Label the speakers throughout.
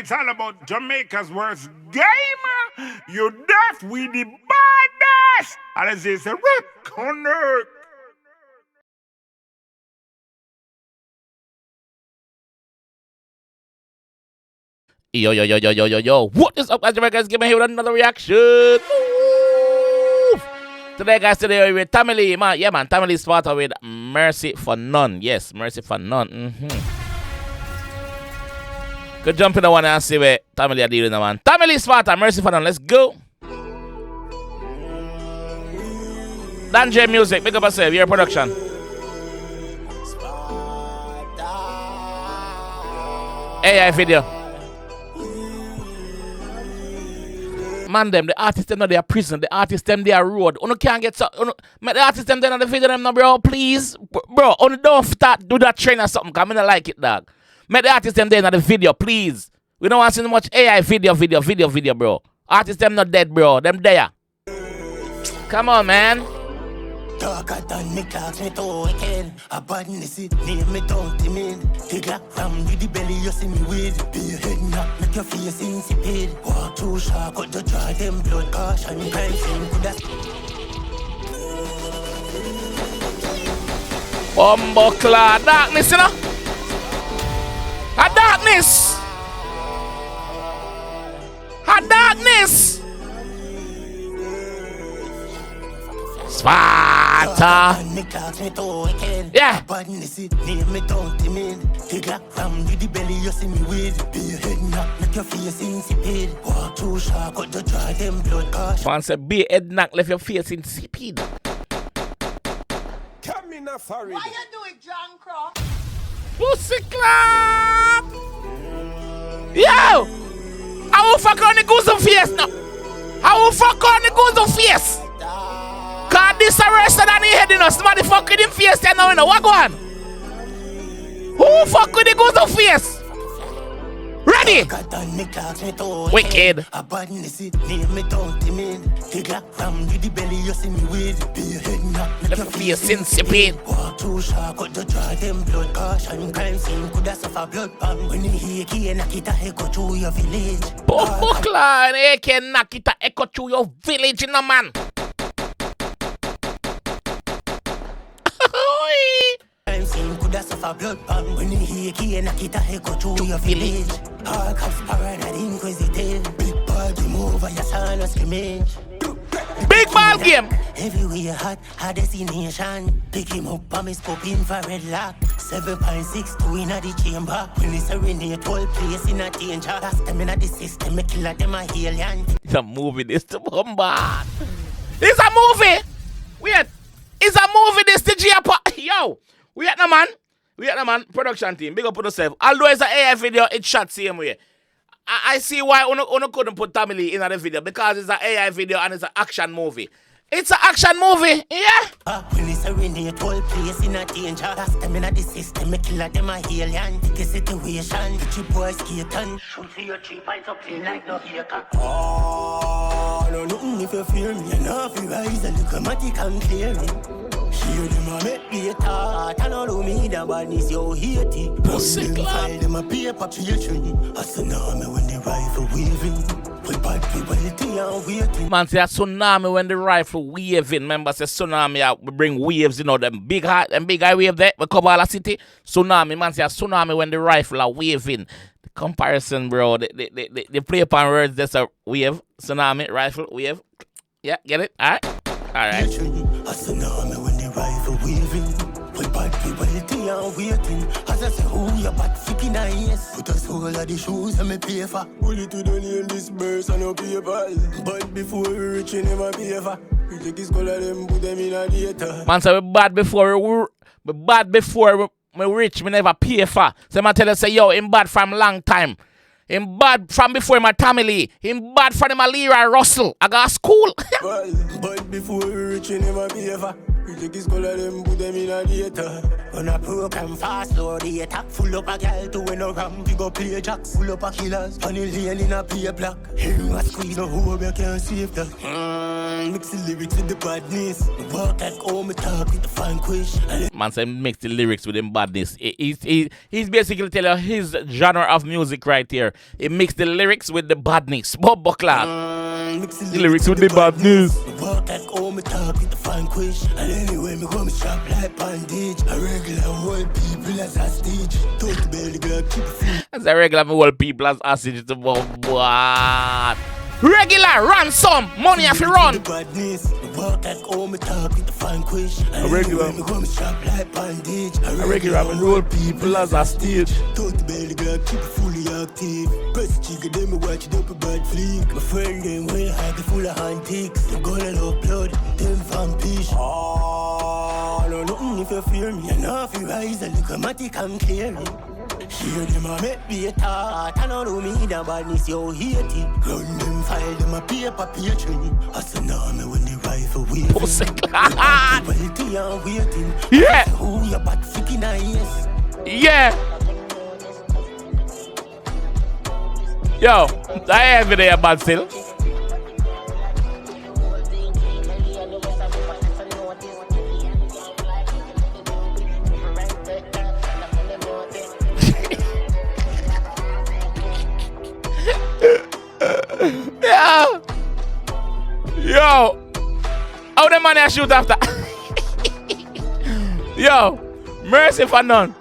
Speaker 1: it's all about Jamaica's worst game. You deaf with the badness. And as they say, connect.
Speaker 2: Yo. What is up, guys? Jamaica, give me here with another reaction. Ooh. Today, guys, we're with Tamale, man. Yeah, man. Tamale Sparta with Mercy for None. Yes, Mercy for None. Good jump in the one and see where Tamale are dealing, man. Tamale Sparta, Mercy for None. Let's go. Dan Music, big up yourself, your production. AI video. Man, them, the artists, them, they are prison. The artists, them, they are road. You can't get so. Make the artists, them, they the video, them, no, bro, please. Bro, don't start do that train or something, because I don't like it, dog. Make the artists, them, they the video, please. We don't want to see much AI video, bro. Artists, them, not dead, bro. Them there. Come on, man.
Speaker 3: Darker than me clocks, me token. A badness it name me don't mean. Take a ram with the belly, you see me with. Be your head knock, make your face insipid. Walk too sharp, cut the draw them blood. Caution, crime scene, could have.
Speaker 2: Bumbleclaw, darkness, you know? A darkness! A darkness! Sparta! Yeah! Man said, be head knock, left your face insipid.
Speaker 4: Why you do it, John Croft?
Speaker 2: Pussy clap! Yo! I will fuck on the goose of face now! I will fuck on the goose of face! Cause this arrested and he heading us. Somebody fuck with him face there now, you know. What go on? Who fuck with the goose of face? Ready? Wicked.
Speaker 3: A badness it name me don't mean. Take a ram with the belly, you see me with. Be your head knock, make your face insipid. Walk too sharp, cut the draw them blood. Caution, crime scene, could have suffer blood bang. When you hear key knock it a echo through your village.
Speaker 2: Bumbleclaw, they can knock it a echo through your village, you know, man.
Speaker 3: Crime scene, could have suffer blood bang. When you hear key knock it a echo through your village. All cops paranoid, inquisitive. Big body move, your son of scrimmage.
Speaker 2: Big ball game.
Speaker 3: Everywhere hot, hot destination. Pick him up on me scope infrared lock. 7.62 in the chamber. When it's a serenade, whole place in a danger. Last them in the system, me killer them a alien.
Speaker 2: It's a movie, this the bomba. It's a movie. Wait. It's a movie, this the G-Apa. Yo. We at the man. Production team. Big up on yourself. Although it's an AI video, it's shot same way. I see why you couldn't put Tamale in the video, because it's an AI video and it's an action movie. It's an action movie, yeah?
Speaker 3: When it's a serenade, whole place in a danger. Last them in the system, me killer them a alien. Take a situation, get your boys skating. Shoot for your 3 points up in like no haircut. Oh, no, nothing if you fear me. You know if you rise a little matic and clear me. Hear them a make me a thought. I know do me the badness, you hate it.
Speaker 2: Pussy clap.
Speaker 3: File them a paper children. A tsunami when the rifle waving. With bad people, they are waiting.
Speaker 2: Man say a tsunami when the rifle waving. Remember say tsunami we bring waves, you know, them big high wave there. We cover all the city. Tsunami, man say a tsunami when the rifle are waving. The comparison, bro. They play upon words. There's a wave, tsunami, rifle, wave. Yeah, get it? Alright? Alright.
Speaker 3: A tsunami when the rifle waving. With bad people, they are waiting. As I say, who you bad freaking eyes? Put us all of the shoes and me pay for. Bullet to the name this verse and no paper. But before we reach, you never pay for. We take his color, them put them in a data.
Speaker 2: Man say we bad before we rich, me never pay for. So man tell us say, yo, him bad from long time. Him bad from before my Tamale. Him bad from him a Leroy Russell. I got school.
Speaker 3: But before we reach, you never pay for. We take his color, them put them in a data. On a program fast, load the attack. Full up a girl to win a ram. We go play jacks. Full up a killers. On the lane in a play block. Here you a squeeze, no hope you can't save that. Mix the lyrics with the badness. Walk like home, talk with the vanquish.
Speaker 2: Man said mix the lyrics with him badness. He's basically telling his genre of music right here. He mixed the lyrics with the badness. Bob Buckland.
Speaker 3: Mix
Speaker 2: The lyrics with the badness.
Speaker 3: Walk like home, talk with the vanquish. And anyway, me come strap like bandage. A regular old people as a stage. Talk to belly girl, keep it.
Speaker 2: As a regular old people as hostage to what? Regular ransom, money have to run.
Speaker 3: A regular
Speaker 2: roll people as a stage.
Speaker 3: Talk to belly girl, keep it fully active. Press trigger, then me watch it up a bad fleek. My friend them well hard, they full of antiques. Them gonna love blood, them vampires. Oh, no, nothing if you fear me. And off your eyes, I look automatic and clear. Hear them a make me a thought. I don't know me the badness, you hate it. Run them file them a paper patron. I say no me when the rifle waving.
Speaker 2: Pussy clad.
Speaker 3: Waiting and waiting.
Speaker 2: Yeah.
Speaker 3: Who you bad freaking eyes?
Speaker 2: Yeah. Yo, I have it here bad still. Yeah. Yo. How the money I shoot after? Yo. Mercy for none.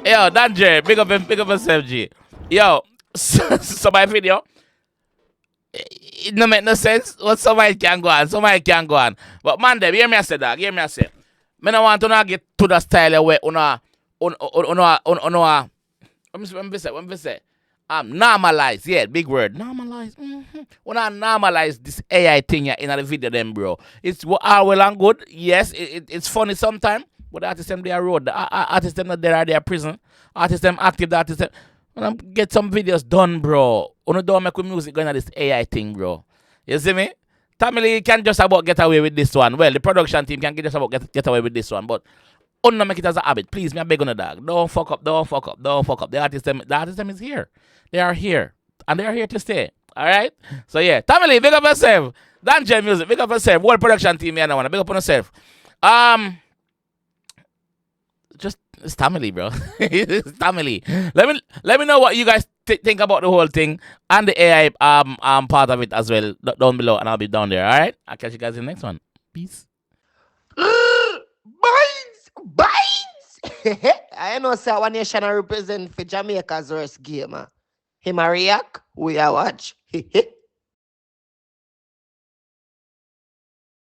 Speaker 2: Yo, that J. Big up yourself, G. Yo. So my video. It no make no sense. What somebody can go on. Somebody can go on. But man, them, hear me I say, dog. Hear me I say. Me no want to not get to the style where when we say normalize, yeah, big word. Normalize. When I normalize this AI thing here in the video, them bro. It's all well and good. Yes, it's funny sometimes. But the artists them they are road. The artists them that they are their prison. Artists them active. The artists them. When I get some videos done, bro. When don't make with music going on this AI thing, bro. You see me? Family can just about get away with this one. Well, the production team can just about get away with this one, but don't make it as a habit. Please, me a beg on the dog. Don't fuck up. The artist them is here. They are here. And they are here to stay. Alright? So yeah. Family, big up yourself. 𝐑𝐄𝐀𝐂𝐓𝐿 music, big up yourself. Whole production team here now. Big up on yourself. Just it's family, bro. It's family. Let me know what you guys think about the whole thing and the AI part of it as well down below, and I'll be down there. Alright? I'll catch you guys in the next one. Peace.
Speaker 4: Binds! I know say one nation I represent for Jamaica's worst game. Him a react, we a watch.